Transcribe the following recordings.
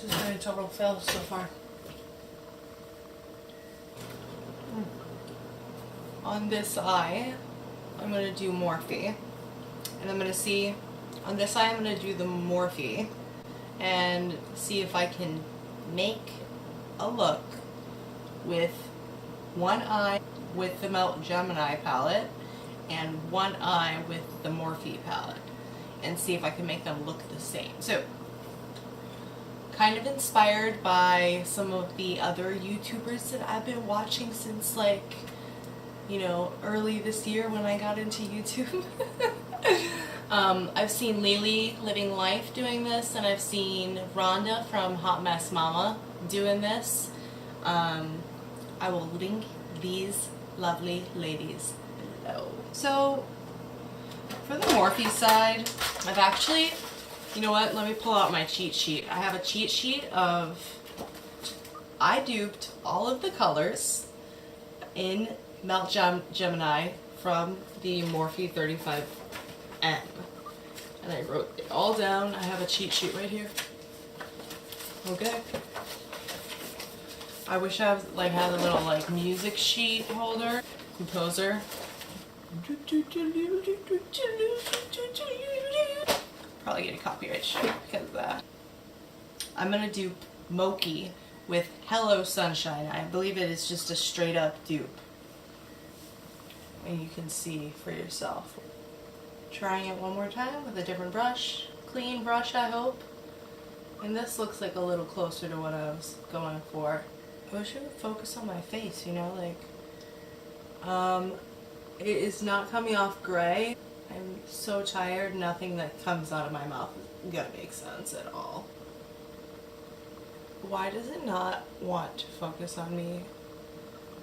This has been a total fail so far. On this eye, I'm going to do Morphe. And I'm going to see, on this eye I'm going to do the Morphe and see if I can make a look with one eye with the Melt Gemini palette and one eye with the Morphe palette, and see if I can make them look the same. So, kind of inspired by some of the other YouTubers that I've been watching since, like, you know, early this year when I got into YouTube. I've seen Lily Living Life doing this, and I've seen Rhonda from Hot Mess Mama doing this. I will link these lovely ladies below. So, for the Morphe side, I've actually, you know what, let me pull out my cheat sheet. I have a cheat sheet of, I duped all of the colors in Melt Gemini from the Morphe 35M. And I wrote it all down. I have a cheat sheet right here. Okay. I wish I was, like, had a little, like, music sheet holder. Composer. Probably get a copyright strike because of that. I'm gonna dupe MOCHI with Hello Sunshine. I believe it is just a straight up dupe. And you can see for yourself. Trying it one more time with a different brush. Clean brush, I hope. And this looks like a little closer to what I was going for. I wish it would focus on my face, you know, like, it is not coming off gray. I'm so tired, nothing that comes out of my mouth is gonna make sense at all. Why does it not want to focus on me?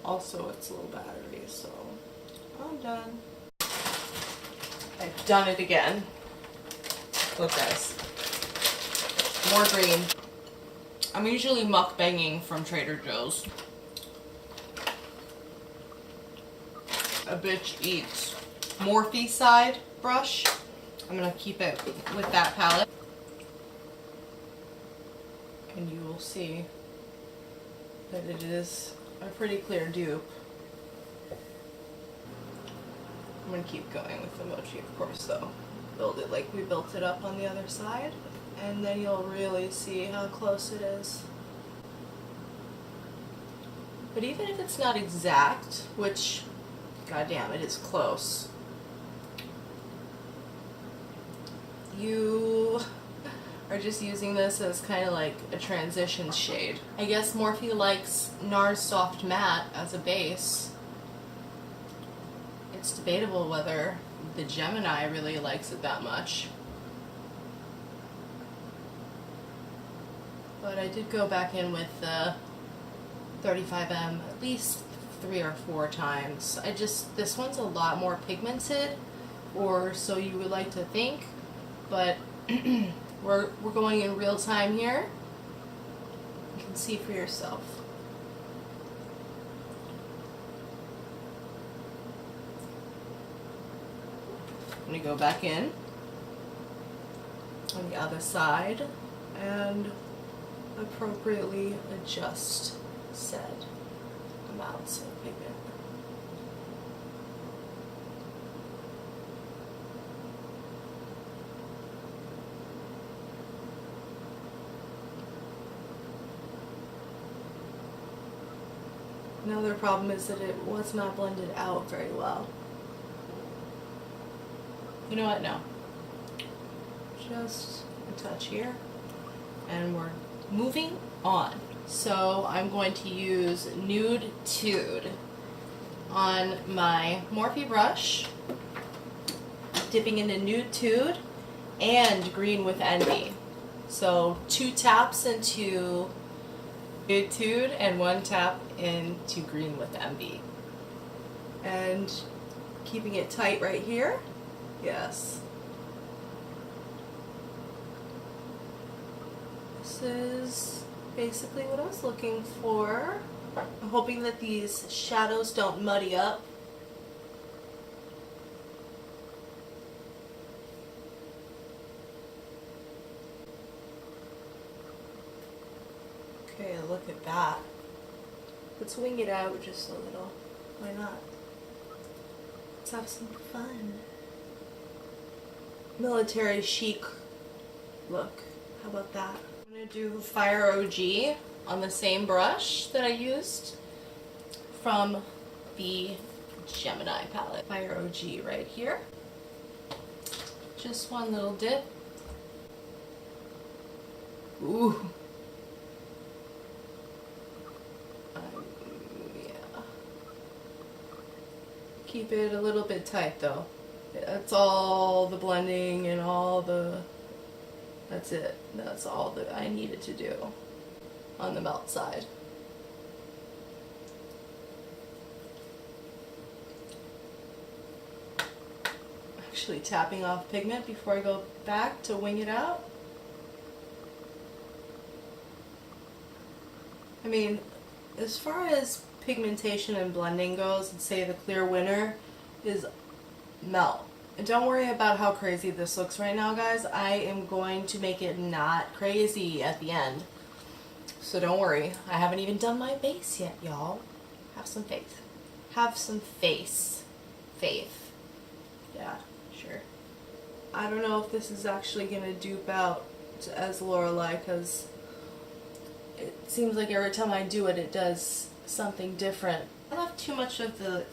Also, it's low battery, so I'm done. I've done it again. Look, guys. More green. I'm usually mukbanging from Trader Joe's. A bitch eats. Morphe side brush. I'm gonna keep it with that palette. And you will see that it is a pretty clear dupe. I'm gonna keep going with the Mochi, of course, though. Build it like we built it up on the other side, and then you'll really see how close it is. But even if it's not exact, which, goddamn, it is close, you are just using this as kind of like a transition shade. I guess Morphe likes NARS Soft Matte as a base. It's debatable whether the Gemini really likes it that much. But I did go back in with the 35M at least 3 or 4 times. This one's a lot more pigmented, or so you would like to think, but we're going in real time here. You can see for yourself. I'm going to go back in on the other side and appropriately adjust said amounts of pigment. Another problem is that it was not blended out very well. You know what? No. Just a touch here. And we're moving on. So I'm going to use Nude Tude on my Morphe brush, dipping into Nude Tude and Green with Envy. So 2 taps into Nude Tude and 1 tap into Green with Envy. And keeping it tight right here. Yes. This is basically what I was looking for. I'm hoping that these shadows don't muddy up. Okay, look at that. Let's wing it out just a little. Why not? Let's have some fun. Military chic look. How about that? I'm going to do Fire OG on the same brush that I used from the Gemini palette. Fire OG right here. Just one little dip. Ooh. Yeah. Keep it a little bit tight though. That's all the blending and all the, that's it. That's all that I needed to do on the melt side. Actually tapping off pigment before I go back to wing it out. I mean, as far as pigmentation and blending goes, I'd say the clear winner is melt. And don't worry about how crazy this looks right now, guys. I am going to make it not crazy at the end. So don't worry. I haven't even done my base yet, y'all. Have some faith. Have some faith. Yeah, sure. I don't know if this is actually going to dupe out as Lorelei, because it seems like every time I do it, it does something different. I don't have too much of the,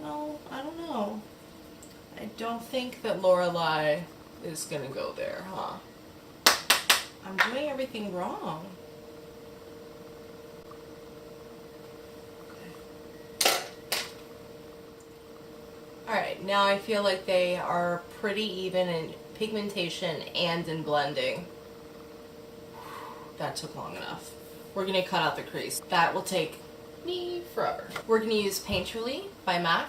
no, I don't know. I don't think that Lorelei is gonna go there, huh? I'm doing everything wrong. Okay. Alright, now I feel like they are pretty even in pigmentation and in blending. That took long enough. We're gonna cut out the crease. That will take me forever. We're gonna use Painterly by MAC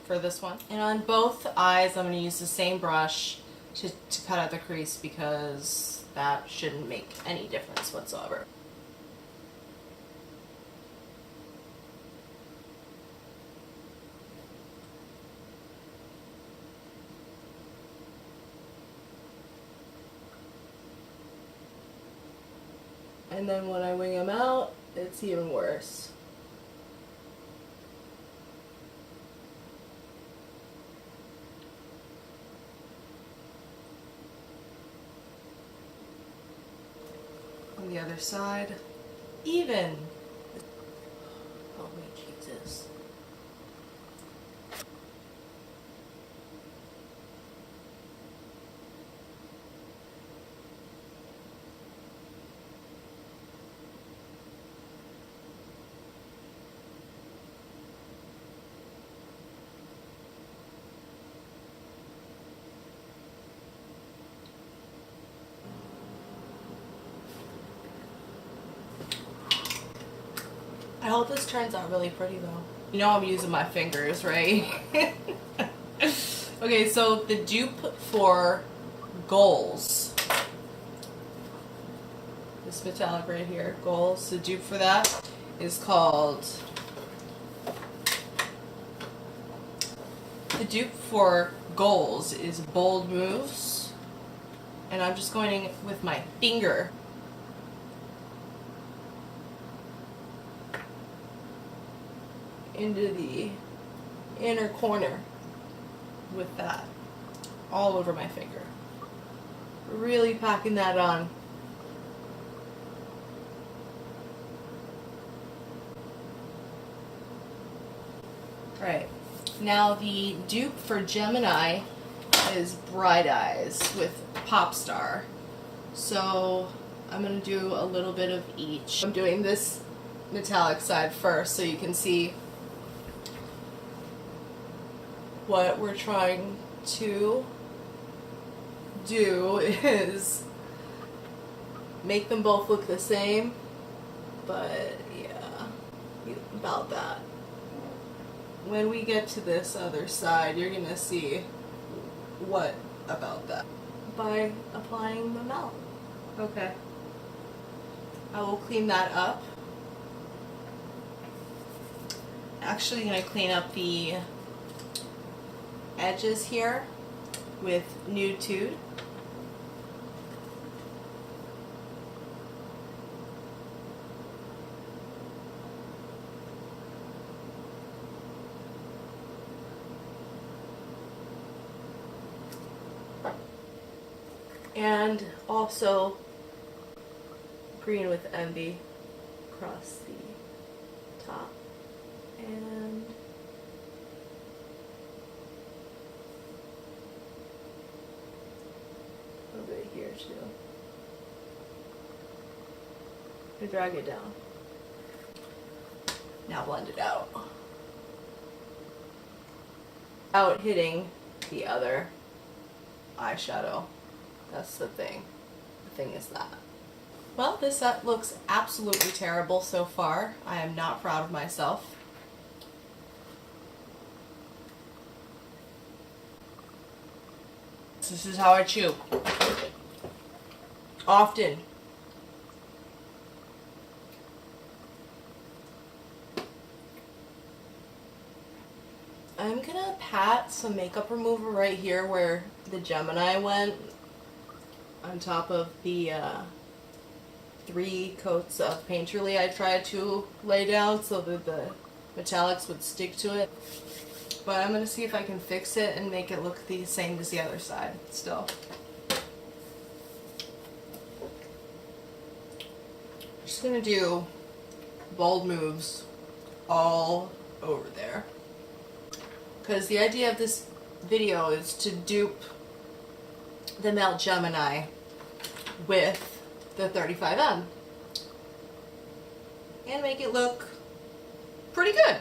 for this one. And on both eyes, I'm gonna use the same brush to cut out the crease, because that shouldn't make any difference whatsoever. And then when I wing them out, it's even worse. On the other side, even. Oh my Jesus. I hope this turns out really pretty though. You know I'm using my fingers, right? Okay, so the dupe for GOALZ. This metallic right here, GOALZ. The dupe for that is called... The dupe for GOALZ is Bold Moves. And I'm just going with my finger. Into the inner corner with that all over my finger. Really packing that on. Alright, now the dupe for Gemini is Bright Eyes with POPSTAR. So I'm going to do a little bit of each. I'm doing this metallic side first so you can see what we're trying to do is make them both look the same, but yeah, about that. When we get to this other side, you're gonna see what about that by applying the melt. Okay. I will clean that up. Actually gonna clean up the edges here with NUDE TUDE. And also green with envy across the top. And a little bit here too. And drag it down. Now blend it out. Without hitting the other eyeshadow. That's the thing. The thing is that. Well, this set looks absolutely terrible so far. I am not proud of myself. This is how I chew. Often. I'm gonna pat some makeup remover right here where the Gemini went, on top of the 3 coats of Painterly I tried to lay down so that the metallics would stick to it. But I'm gonna see if I can fix it and make it look the same as the other side still. Just gonna do bold moves all over there. Because the idea of this video is to dupe the Melt Gemini with the 35M and make it look pretty good.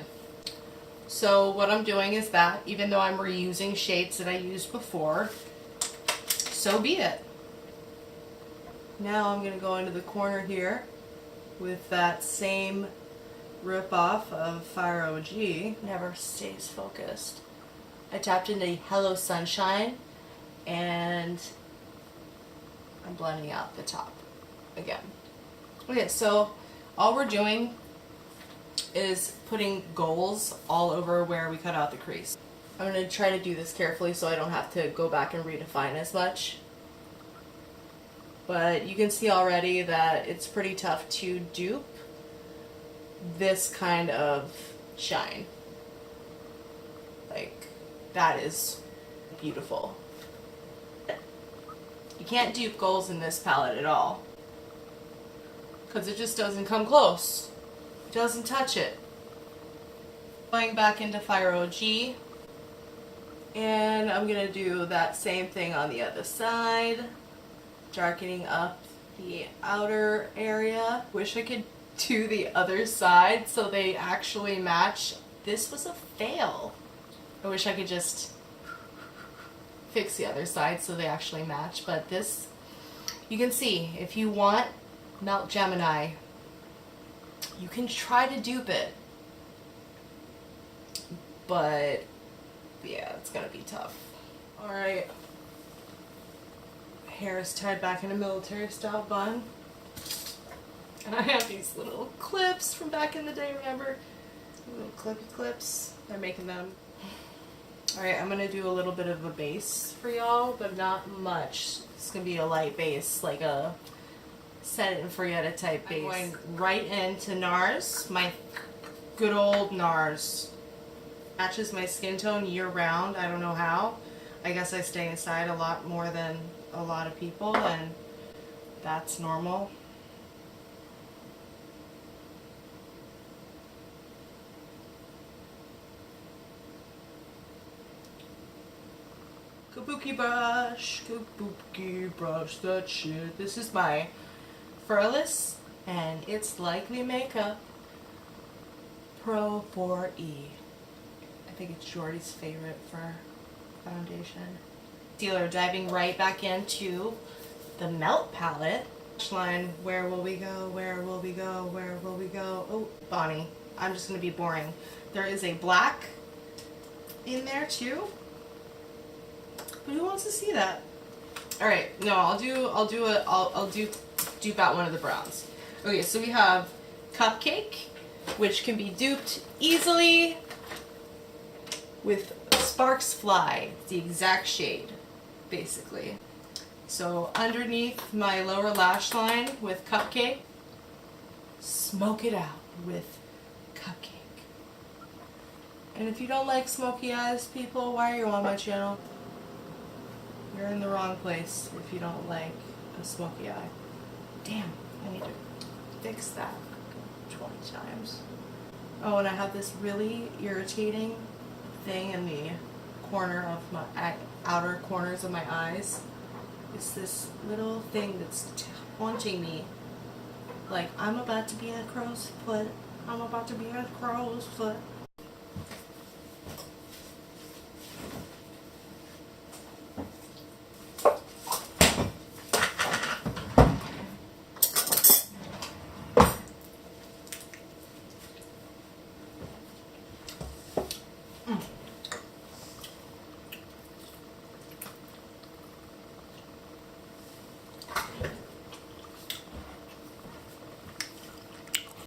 So what I'm doing is that, even though I'm reusing shades that I used before, so be it. Now I'm going to go into the corner here with that same rip-off of Fire OG. Never stays focused. I tapped into Hello Sunshine and I'm blending out the top again. Okay, so all we're doing is putting GOALZ all over where we cut out the crease. I'm going to try to do this carefully so I don't have to go back and redefine as much. But you can see already that it's pretty tough to dupe this kind of shine. Like, that is beautiful. You can't dupe GOALZ in this palette at all, because it just doesn't come close. It doesn't touch it. Going back into Fire OG, and I'm going to do that same thing on the other side, darkening up the outer area. Wish I could do the other side so they actually match. This was a fail. I wish I could just fix the other side so they actually match, but this, you can see, if you want Melt Gemini, you can try to dupe it, but yeah, it's gonna be tough. Alright, hair is tied back in a military style bun, and I have these little clips from back in the day, remember? Little clippy clips. They're making them. Alright, I'm gonna do a little bit of a base for y'all, but not much. It's gonna be a light base, like a set it and forget it type base. I'm going right into NARS, my good old NARS. Matches my skin tone year round, I don't know how. I guess I stay inside a lot more than a lot of people, and that's normal. Kabuki brush, that shit. This is my Furless, and it's Likely Makeup Pro 4E. I think it's Jordy's favorite for foundation. Concealer, diving right back into the Melt palette. Line, where will we go, where will we go, where will we go? Oh, Bonnie, I'm just going to be boring. There is a black in there too. But who wants to see that? All right, no, I'll do dupe out one of the browns. Okay, so we have CUPCAKE, which can be duped easily with Sparks Fly. It's the exact shade, basically. So underneath my lower lash line with CUPCAKE, smoke it out with CUPCAKE. And if you don't like smoky eyes, people, why are you on my channel? You're in the wrong place if you don't like a smoky eye. Damn, I need to fix that 20 times. Oh, and I have this really irritating thing in the corner of my outer corners of my eyes. It's this little thing that's taunting me. Like, I'm about to be a crow's foot. I'm about to be a crow's foot.